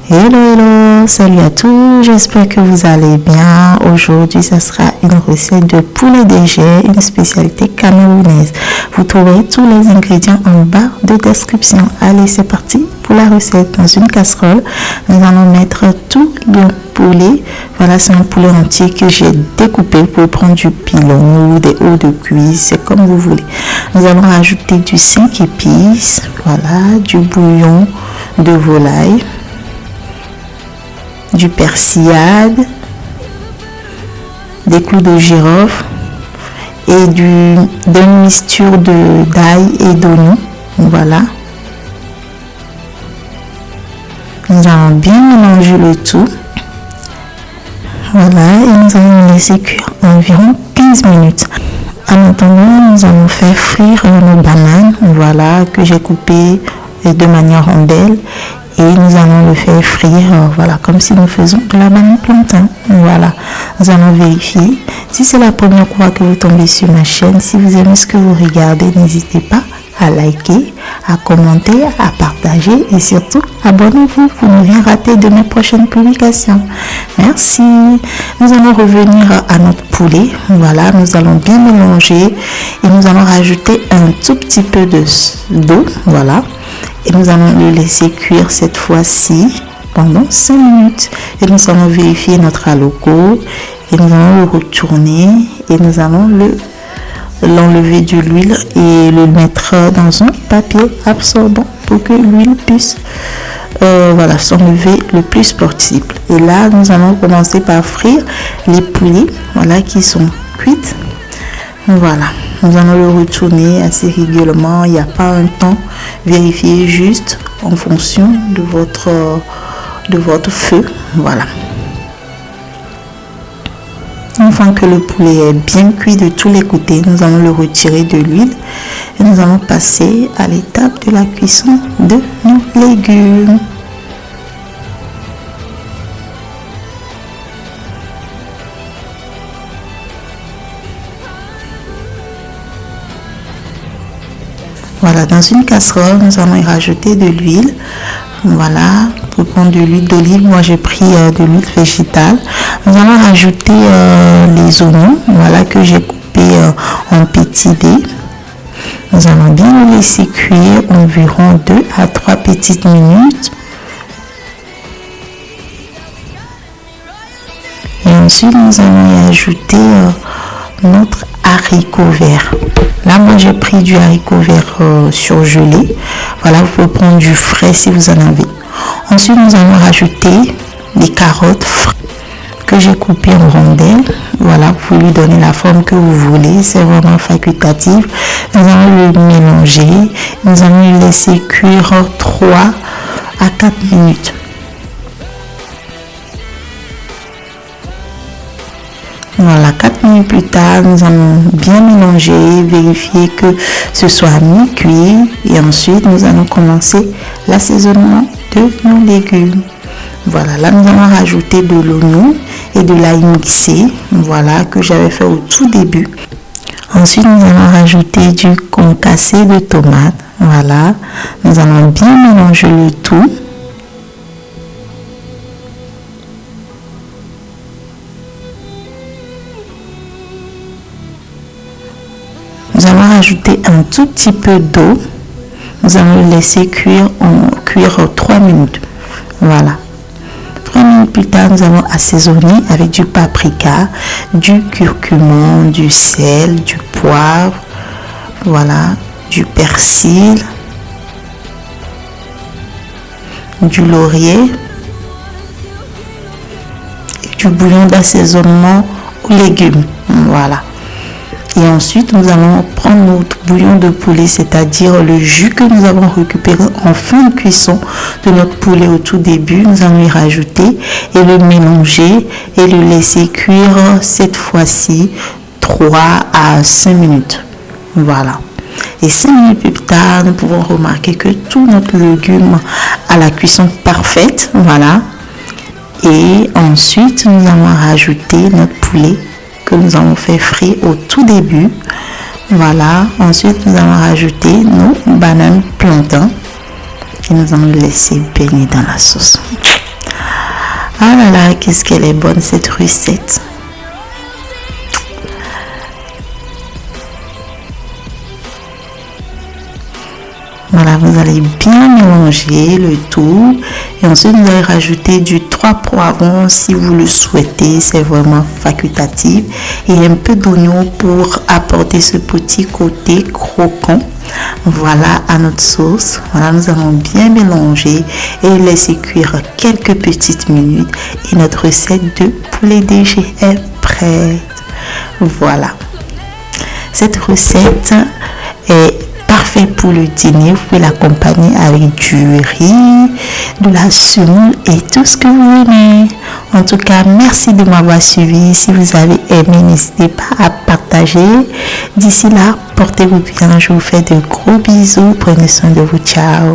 Hello, salut à tous, j'espère que vous allez bien. Aujourd'hui, ça sera une recette de poulet DG, une spécialité camerounaise. Vous trouverez tous les ingrédients en barre de description. Allez, c'est parti pour la recette. Dans une casserole, nous allons mettre tout le poulet. Voilà, c'est un poulet entier que j'ai découpé pour prendre du pilon ou des hauts de cuisse, c'est comme vous voulez. Nous allons rajouter du 5 épices, voilà, du bouillon de volaille, du persillade, des clous de girofle et d'une mixture d'ail et d'oignon. Voilà. Nous allons bien mélanger le tout. Voilà, et nous allons laisser cuire environ 15 minutes. En attendant, nous allons faire frire nos bananes, voilà, que j'ai coupées de manière rondelle. Et nous allons le faire frire, voilà, comme si nous faisons de la banane plantain. Voilà, nous allons vérifier. Si c'est la première fois que vous tombez sur ma chaîne, si vous aimez ce que vous regardez, n'hésitez pas à liker, à commenter, à partager et surtout abonnez-vous pour ne rien rater de mes prochaines publications. Merci. Nous allons revenir à notre poulet. Voilà, nous allons bien mélanger et nous allons rajouter un tout petit peu d'eau. Voilà. Et nous allons le laisser cuire cette fois-ci pendant 5 minutes. Et nous allons vérifier notre aloco. Et nous allons le retourner. Et nous allons l'enlever de l'huile et le mettre dans un papier absorbant pour que l'huile puisse voilà, s'enlever le plus possible. Et là, nous allons commencer par frire les poulets, voilà, qui sont cuites. Voilà, nous allons le retourner assez régulièrement. Il n'y a pas un temps. Vérifiez juste en fonction de votre feu. Voilà. Une fois que le poulet est bien cuit de tous les côtés, nous allons le retirer de l'huile et nous allons passer à l'étape de la cuisson de nos légumes. Voilà, dans une casserole, nous allons y rajouter de l'huile. Voilà, pour prendre de l'huile d'olive, moi j'ai pris de l'huile végétale. Nous allons rajouter les oignons, voilà, que j'ai coupé en petits dés. Nous allons bien le laisser cuire environ 2 à 3 petites minutes. Et ensuite, nous allons y ajouter notre haricot vert. Là, moi, j'ai pris du haricot vert surgelé. Voilà, vous pouvez prendre du frais si vous en avez. Ensuite, nous allons rajouter les carottes que j'ai coupées en rondelles. Voilà, vous pouvez lui donner la forme que vous voulez. C'est vraiment facultatif. Nous allons le mélanger. Nous allons le laisser cuire 3 à 4 minutes. Voilà, 4 minutes plus tard, nous allons bien mélanger, vérifier que ce soit mi-cuit et ensuite nous allons commencer l'assaisonnement de nos légumes. Voilà, là nous allons rajouter de l'oignon et de l'ail mixé, voilà, que j'avais fait au tout début. Ensuite, nous allons rajouter du concassé de tomate, voilà, nous allons bien mélanger le tout. Nous allons rajouter un tout petit peu d'eau. Nous allons le laisser cuire 3 minutes. Voilà. 3 minutes plus tard, nous allons assaisonner avec du paprika, du curcuma, du sel, du poivre, voilà, du persil, du laurier et du bouillon d'assaisonnement aux légumes. Voilà. Et ensuite, nous allons prendre notre bouillon de poulet, c'est-à-dire le jus que nous avons récupéré en fin de cuisson de notre poulet au tout début. Nous allons y rajouter et le mélanger et le laisser cuire cette fois-ci 3 à 5 minutes. Voilà. Et 5 minutes plus tard, nous pouvons remarquer que tout notre légume a la cuisson parfaite. Voilà. Et ensuite, nous allons rajouter notre poulet que nous avons fait frire au tout début. Voilà, ensuite nous allons rajouter nos bananes plantain et nous allons les laisser baigner dans la sauce. Ah là là, qu'est-ce qu'elle est bonne cette recette. Voilà, vous allez bien mélanger le tout et ensuite vous allez rajouter du 3 poivrons si vous le souhaitez, c'est vraiment facultatif, et un peu d'oignon pour apporter ce petit côté croquant. Voilà à notre sauce. Voilà, nous allons bien mélanger et laisser cuire quelques petites minutes et notre recette de poulet DG est prête. Voilà. Cette recette est parfait pour le dîner. Vous pouvez l'accompagner avec du riz, de la semoule et tout ce que vous aimez. En tout cas, merci de m'avoir suivi. Si vous avez aimé, n'hésitez pas à partager. D'ici là, portez-vous bien. Je vous fais de gros bisous. Prenez soin de vous. Ciao.